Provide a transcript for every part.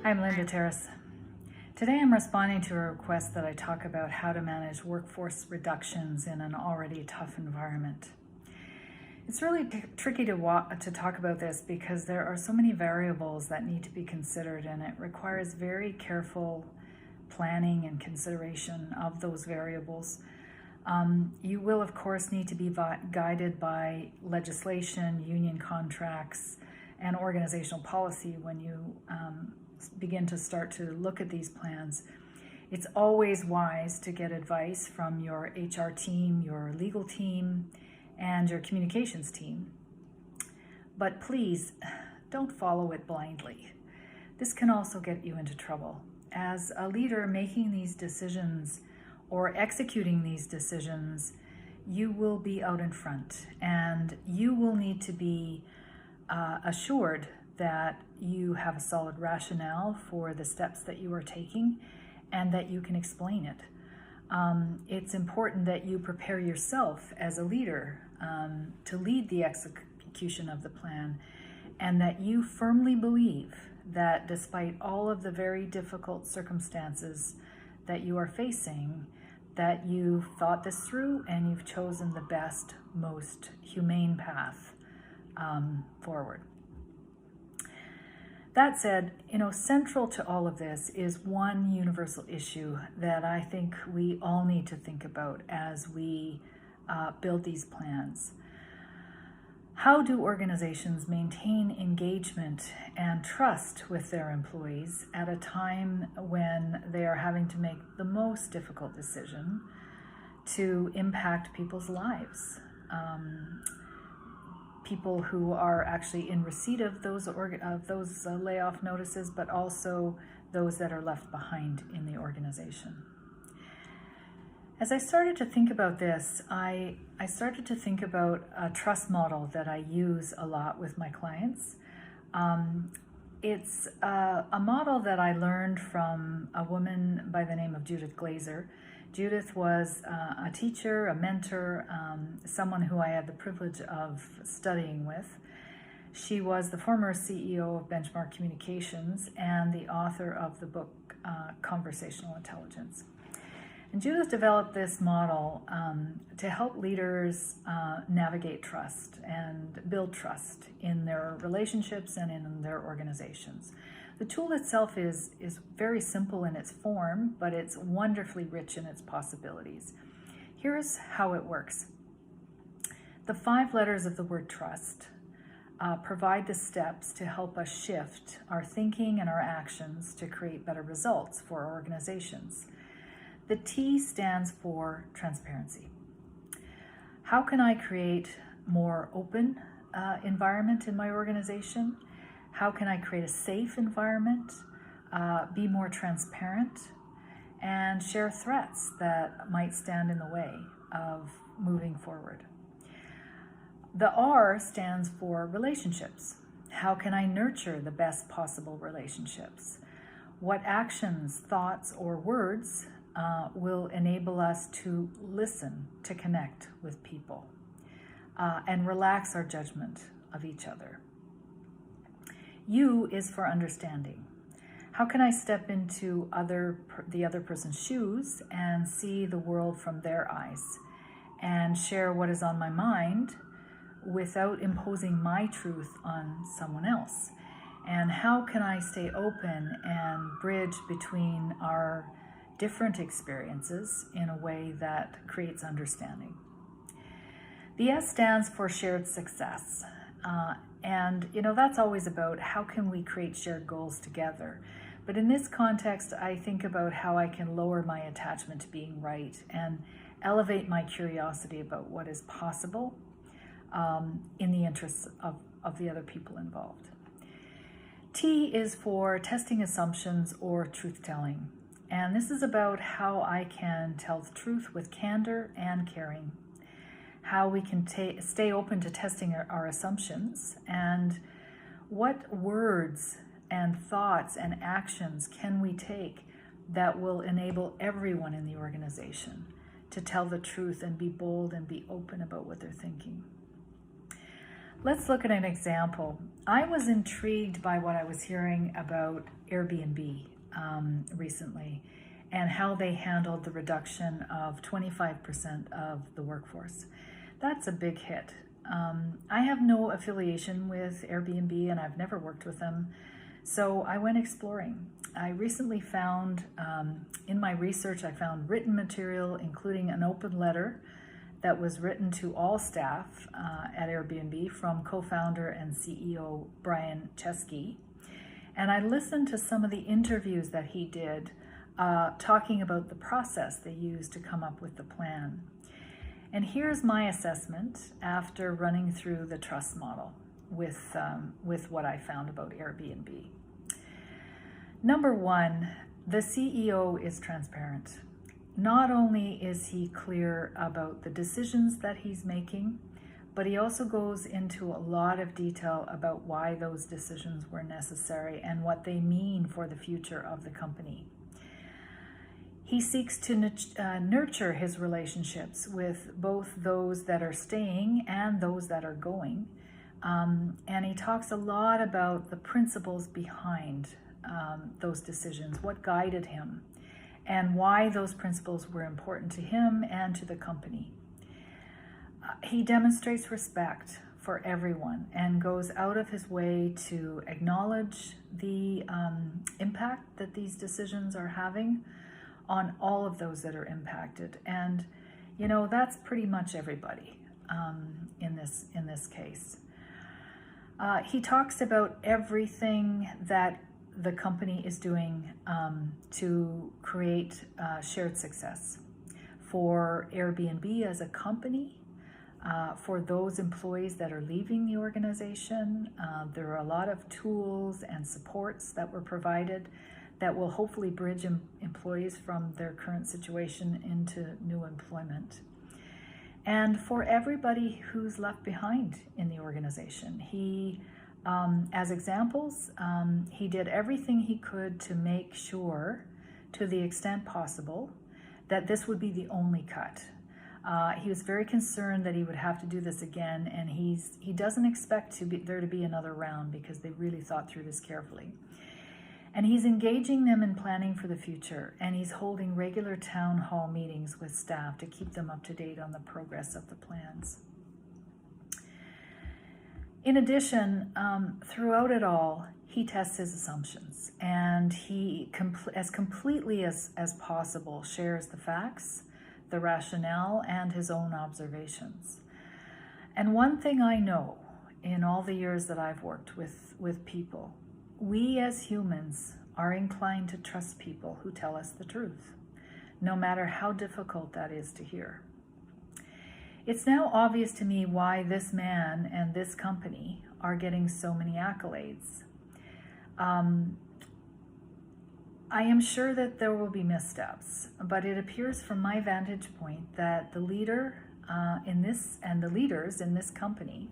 I'm Lynda Tarras. Today I'm responding to a request that I talk about how to manage workforce reductions in an already tough environment. It's really tricky to talk about this because there are so many variables that need to be considered, and it requires very careful planning and consideration of those variables. You will, of course, need to be guided by legislation, union contracts, and organizational policy when you begin to start to look at these plans. It's always wise to get advice from your HR team, your legal team, and your communications team. But please, don't follow it blindly. This can also get you into trouble. As a leader making these decisions or executing these decisions, you will be out in front, and you will need to be assured that you have a solid rationale for the steps that you are taking and that you can explain it. It's important that you prepare yourself as a leader to lead the execution of the plan, and that you firmly believe that despite all of the very difficult circumstances that you are facing, that you've thought this through and you've chosen the best, most humane path forward. That said, central to all of this is one universal issue that I think we all need to think about as we build these plans. How do organizations maintain engagement and trust with their employees at a time when they are having to make the most difficult decision to impact people's lives? People who are actually in receipt of those layoff notices, but also those that are left behind in the organization. As I started to think about this, I started to think about a trust model that I use a lot with my clients. It's a model that I learned from a woman by the name of Judith Glazer. Judith was a teacher, a mentor, someone who I had the privilege of studying with. She was the former CEO of Benchmark Communications and the author of the book Conversational Intelligence. And Judith developed this model to help leaders navigate trust and build trust in their relationships and in their organizations. The tool itself is very simple in its form, but it's wonderfully rich in its possibilities. Here's how it works. The 5 letters of the word trust provide the steps to help us shift our thinking and our actions to create better results for our organizations. The T stands for transparency. How can I create more open environment in my organization? How can I create a safe environment, be more transparent, and share threats that might stand in the way of moving forward? The R stands for relationships. How can I nurture the best possible relationships? What actions, thoughts, or words will enable us to listen, to connect with people, and relax our judgment of each other? U is for understanding. How can I step into the other person's shoes and see the world from their eyes and share what is on my mind without imposing my truth on someone else? And how can I stay open and bridge between our different experiences in a way that creates understanding? The S stands for shared success. And that's always about how can we create shared goals together. But in this context, I think about how I can lower my attachment to being right and elevate my curiosity about what is possible in the interests of the other people involved. T is for testing assumptions or truth-telling. And this is about how I can tell the truth with candor and caring, how we can stay open to testing our assumptions, and what words and thoughts and actions can we take that will enable everyone in the organization to tell the truth and be bold and be open about what they're thinking. Let's look at an example. I was intrigued by what I was hearing about Airbnb recently and how they handled the reduction of 25% of the workforce. That's a big hit. I have no affiliation with Airbnb and I've never worked with them, so I went exploring. I recently found, in my research, I found written material, including an open letter that was written to all staff at Airbnb from co-founder and CEO Brian Chesky. And I listened to some of the interviews that he did talking about the process they used to come up with the plan. And here's my assessment after running through the trust model with what I found about Airbnb. Number one, the CEO is transparent. Not only is he clear about the decisions that he's making, but he also goes into a lot of detail about why those decisions were necessary and what they mean for the future of the company. He seeks to nurture his relationships with both those that are staying and those that are going. And he talks a lot about the principles behind those decisions, what guided him, and why those principles were important to him and to the company. He demonstrates respect for everyone and goes out of his way to acknowledge the impact that these decisions are having on all of those that are impacted. And, you know, that's pretty much everybody in this case. He talks about everything that the company is doing to create shared success for Airbnb as a company, for those employees that are leaving the organization. There are a lot of tools and supports that were provided that will hopefully bridge employees from their current situation into new employment. And for everybody who's left behind in the organization, he as examples, he did everything he could to make sure, to the extent possible, that this would be the only cut. He was very concerned that he would have to do this again, and he doesn't expect there to be another round because they really thought through this carefully. And he's engaging them in planning for the future, and he's holding regular town hall meetings with staff to keep them up to date on the progress of the plans. In addition, throughout it all, he tests his assumptions, and he, as completely as possible, shares the facts, the rationale, and his own observations. And one thing I know in all the years that I've worked with people, we as humans are inclined to trust people who tell us the truth, no matter how difficult that is to hear. It's now obvious to me why this man and this company are getting so many accolades. I am sure that there will be missteps, but it appears from my vantage point that the leader in this and the leaders in this company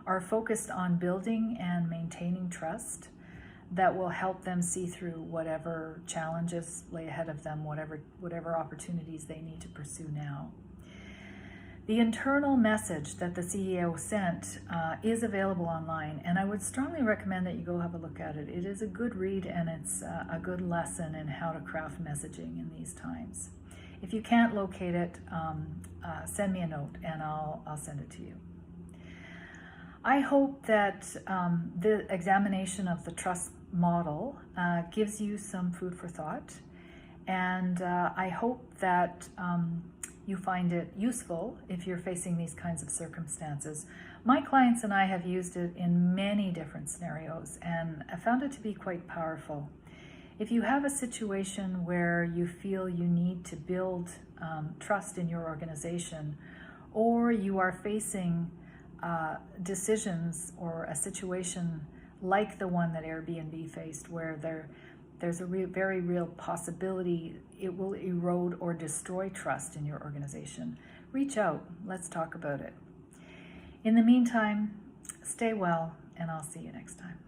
are focused on building and maintaining trust that will help them see through whatever challenges lay ahead of them, whatever opportunities they need to pursue now. The internal message that the CEO sent is available online, and I would strongly recommend that you go have a look at it. It is a good read, and it's a good lesson in how to craft messaging in these times. If you can't locate it, send me a note and I'll send it to you. I hope that the examination of the trust model gives you some food for thought, and I hope that you find it useful if you're facing these kinds of circumstances. My clients and I have used it in many different scenarios, and I found it to be quite powerful. If you have a situation where you feel you need to build trust in your organization, or you are facing decisions or a situation like the one that Airbnb faced, where there's a very real possibility it will erode or destroy trust in your organization, reach out. Let's talk about it. In the meantime, stay well, and I'll see you next time.